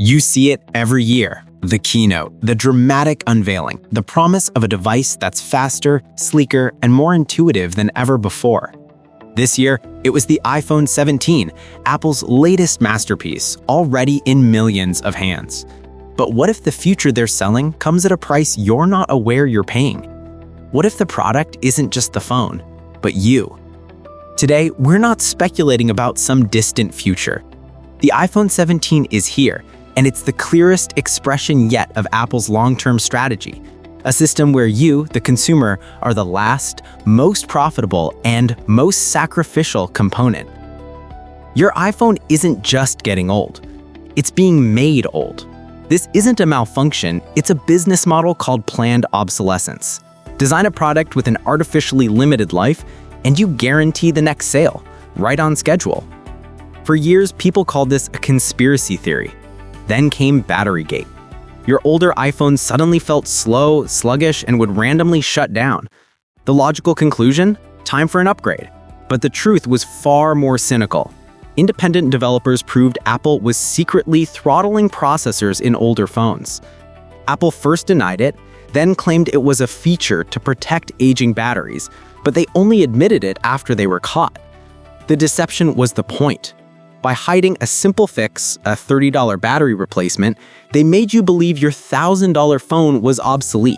You see it every year. The keynote, the dramatic unveiling, the promise of a device that's faster, sleeker, and more intuitive than ever before. This year, it was the iPhone 17, Apple's latest masterpiece, already in millions of hands. But what if the future they're selling comes at a price you're not aware you're paying? What if the product isn't just the phone, but you? Today, we're not speculating about some distant future. The iPhone 17 is here, and it's the clearest expression yet of Apple's long-term strategy, a system where you, the consumer, are the last, most profitable, and most sacrificial component. Your iPhone isn't just getting old, it's being made old. This isn't a malfunction, it's a business model called planned obsolescence. Design a product with an artificially limited life, and you guarantee the next sale, right on schedule. For years, people called this a conspiracy theory. Then came Batterygate. Your older iPhone suddenly felt slow, sluggish, and would randomly shut down. The logical conclusion? Time for an upgrade. But the truth was far more cynical. Independent developers proved Apple was secretly throttling processors in older phones. Apple first denied it, then claimed it was a feature to protect aging batteries, but they only admitted it after they were caught. The deception was the point. By hiding a simple fix, a $30 battery replacement, they made you believe your $1,000 phone was obsolete.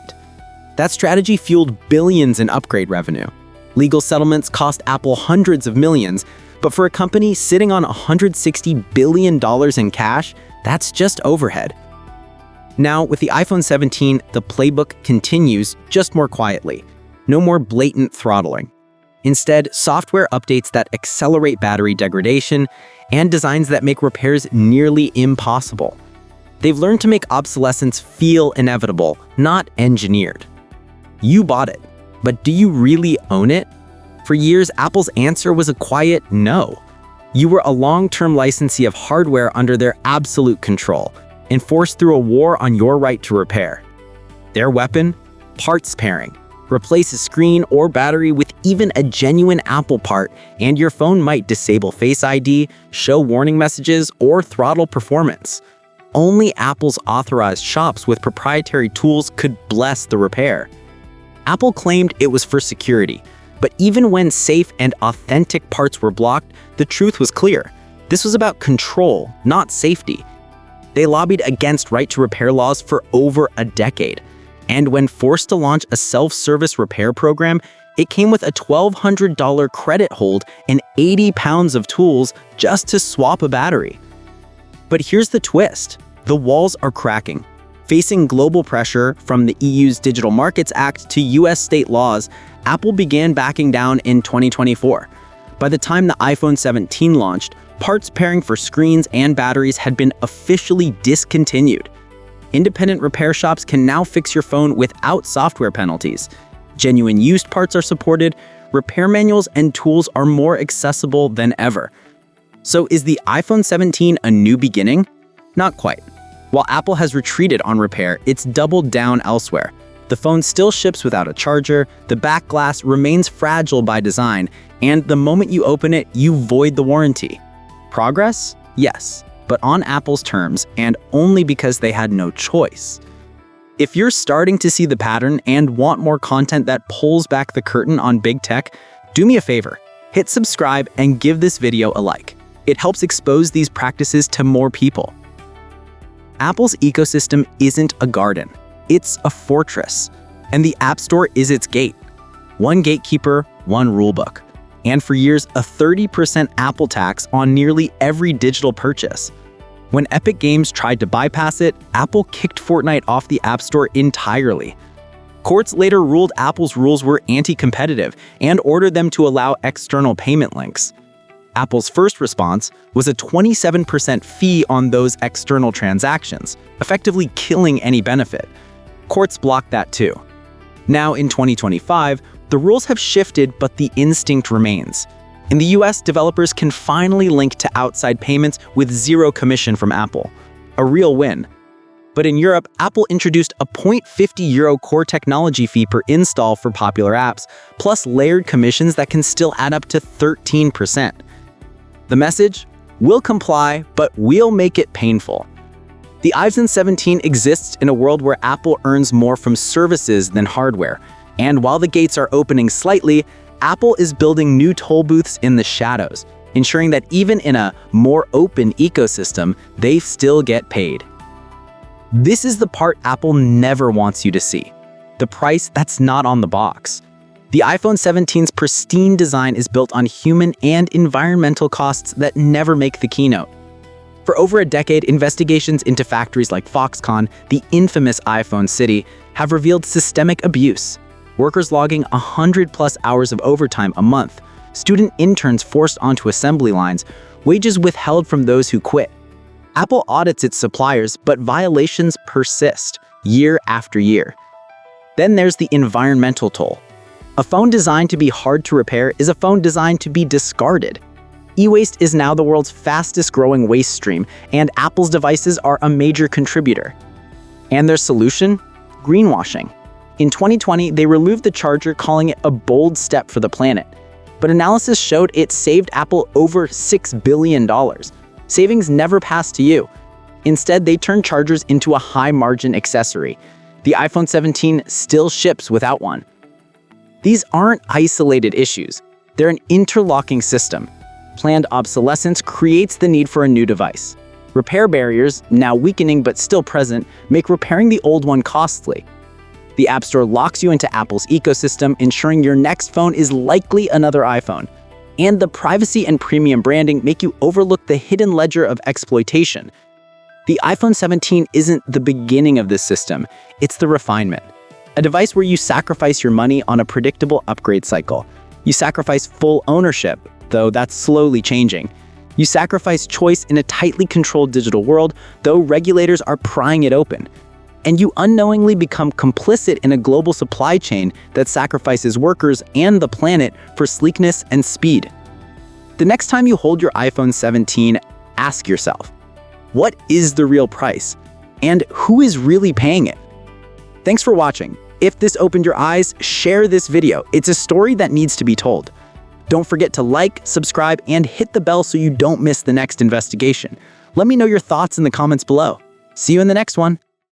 That strategy fueled billions in upgrade revenue. Legal settlements cost Apple hundreds of millions, but for a company sitting on $160 billion in cash, that's just overhead. Now, with the iPhone 17, the playbook continues, just more quietly. No more blatant throttling. Instead, software updates that accelerate battery degradation and designs that make repairs nearly impossible. They've learned to make obsolescence feel inevitable, not engineered. You bought it, but do you really own it? For years, Apple's answer was a quiet no. You were a long-term licensee of hardware under their absolute control, enforced through a war on your right to repair. Their weapon? Parts pairing. Replace a screen or battery with even a genuine Apple part, and your phone might disable Face ID, show warning messages, or throttle performance. Only Apple's authorized shops with proprietary tools could bless the repair. Apple claimed it was for security, but even when safe and authentic parts were blocked, the truth was clear. This was about control, not safety. They lobbied against right-to-repair laws for over a decade. And when forced to launch a self-service repair program, it came with a $1,200 credit hold and 80 pounds of tools just to swap a battery. But here's the twist. The walls are cracking. Facing global pressure from the EU's Digital Markets Act to US state laws, Apple began backing down in 2024. By the time the iPhone 17 launched, parts pairing for screens and batteries had been officially discontinued. Independent repair shops can now fix your phone without software penalties. Genuine used parts are supported, repair manuals and tools are more accessible than ever. So is the iPhone 17 a new beginning? Not quite. While Apple has retreated on repair, it's doubled down elsewhere. The phone still ships without a charger, the back glass remains fragile by design, and the moment you open it, you void the warranty. Progress? Yes. But on Apple's terms, and only because they had no choice. If you're starting to see the pattern and want more content that pulls back the curtain on big tech, do me a favor, hit subscribe and give this video a like. It helps expose these practices to more people. Apple's ecosystem isn't a garden, it's a fortress, and the App Store is its gate. One gatekeeper, one rulebook. And for years, a 30% Apple tax on nearly every digital purchase. When Epic Games tried to bypass it, Apple kicked Fortnite off the App Store entirely. Courts later ruled Apple's rules were anti-competitive and ordered them to allow external payment links. Apple's first response was a 27% fee on those external transactions, effectively killing any benefit. Courts blocked that too. Now in 2025, the rules have shifted, but the instinct remains. In the US, developers can finally link to outside payments with zero commission from Apple. A real win. But in Europe, Apple introduced a €0.50 core technology fee per install for popular apps, plus layered commissions that can still add up to 13%. The message? We'll comply, but we'll make it painful. The iPhone 17 exists in a world where Apple earns more from services than hardware. And while the gates are opening slightly, Apple is building new toll booths in the shadows, ensuring that even in a more open ecosystem, they still get paid. This is the part Apple never wants you to see. The price that's not on the box. The iPhone 17's pristine design is built on human and environmental costs that never make the keynote. For over a decade, investigations into factories like Foxconn, the infamous iPhone City, have revealed systemic abuse. Workers logging 100+ hours of overtime a month, student interns forced onto assembly lines, wages withheld from those who quit. Apple audits its suppliers, but violations persist, year after year. Then there's the environmental toll. A phone designed to be hard to repair is a phone designed to be discarded. E-waste is now the world's fastest growing waste stream, and Apple's devices are a major contributor. And their solution? Greenwashing. In 2020, they removed the charger, calling it a bold step for the planet. But analysis showed it saved Apple over $6 billion. Savings never passed to you. Instead, they turned chargers into a high-margin accessory. The iPhone 17 still ships without one. These aren't isolated issues. They're an interlocking system. Planned obsolescence creates the need for a new device. Repair barriers, now weakening but still present, make repairing the old one costly. The App Store locks you into Apple's ecosystem, ensuring your next phone is likely another iPhone. And the privacy and premium branding make you overlook the hidden ledger of exploitation. The iPhone 17 isn't the beginning of this system, it's the refinement. A device where you sacrifice your money on a predictable upgrade cycle. You sacrifice full ownership, though that's slowly changing. You sacrifice choice in a tightly controlled digital world, though regulators are prying it open. And you unknowingly become complicit in a global supply chain that sacrifices workers and the planet for sleekness and speed. The next time you hold your iPhone 17, ask yourself, what is the real price? And who is really paying it? Thanks for watching. If this opened your eyes, share this video. It's a story that needs to be told. Don't forget to like, subscribe, and hit the bell so you don't miss the next investigation. Let me know your thoughts in the comments below. See you in the next one.